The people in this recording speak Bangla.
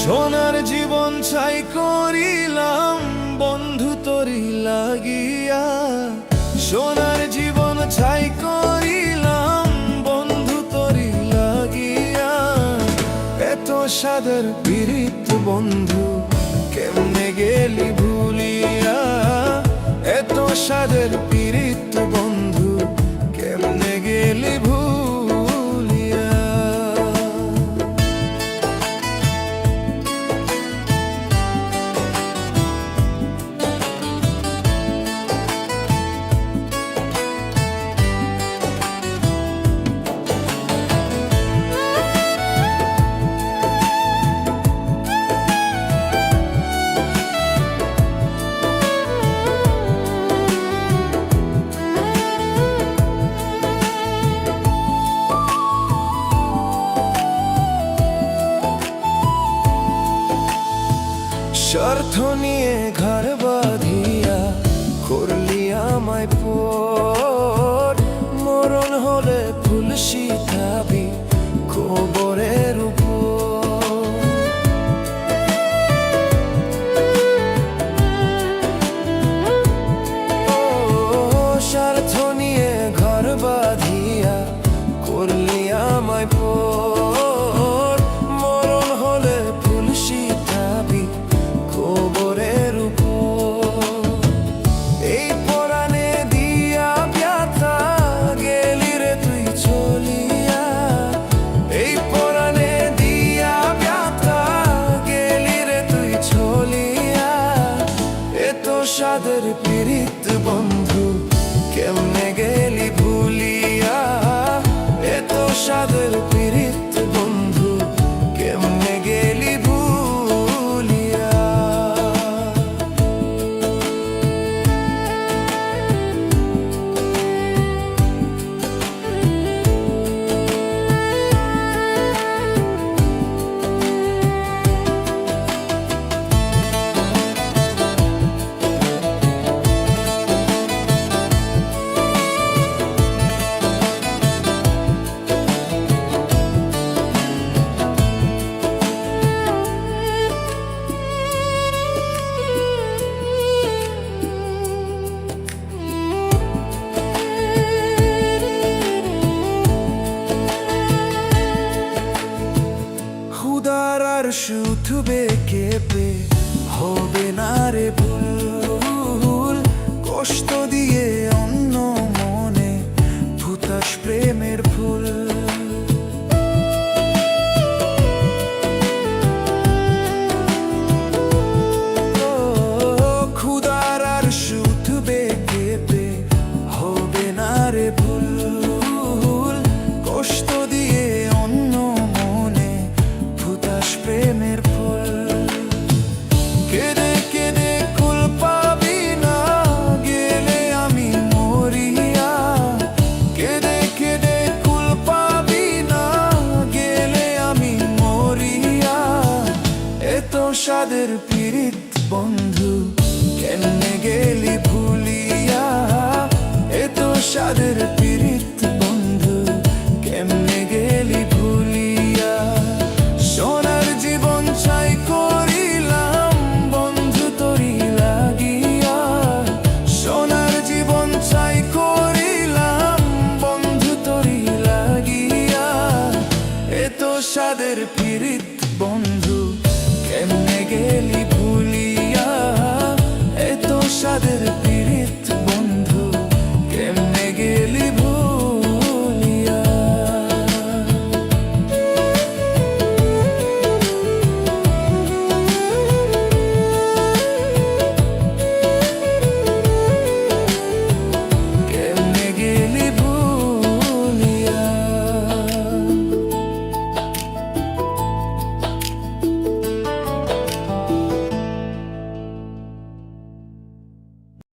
সোনার জীবন ছাই করিলাম বন্ধু তোরি লাগিয়া, সোনার জীবন ছাই করিলাম বন্ধু তোরি লাগিয়া। এত সাদের পীড়িত বন্ধু কেমনে গেলি ভুলিয়া, এত সাদের পীড়িত বন্ধু কেমনে গেলি ভুলিয়া। স্বার্থ নিয়ে ঘর বাঁধিয়া করলি আমায় পর, মরণ হলে ফুল শিখাবি কবরের উপর। স্বার্থ নিয়ে ঘর বাঁধিয়া করলি আমায় পর, মরণ হলে ফুল শিখাবি কবরের উপর। এই পরাণে দিয়া ব্যথা গেলি রে তুই চলিয়া, এই পরাণে দিয়া ব্যথা গেলি রে তুই চলিয়া। এত সাদের পীড়িত বন্ধু কেমনে গেলি ভুলিয়া, এত সাদের পীড়িত বন্ধু কেমনে গেলি ভুলিয়া। শুধুবে কেঁপে হবে না রে ভুল, কষ্ট দিয়ে অন্য মনে ফুটাস প্রেমের ফুল। খুদার আর শুধুবে কেঁপে হবে না রে ভুল, কষ্ট দিয়ে অন্য মনে ফুটাস প্রেমের ফুল। কেঁদে কেঁদে কুল পাবি না গেলে আমি মরিয়া, কেঁদে কেঁদে কুল পাবি না গেলে আমি মরিয়া। এত সাদের পীড়িত বন্ধু কেমনে গেলি ভুলিয়া, এত সাদের পীড়িত বন্ধু কেমনে গেলি ভুলিয়া। সোনার জীবন ছাই করিলাম বন্ধু তোরি লাগিয়া, সোনার জীবন ছাই করিলাম বন্ধু তোরি লাগিয়া। এত সাদের পীড়িত বন্ধু কেমনে গেলি ভুলিয়া, এত সাদের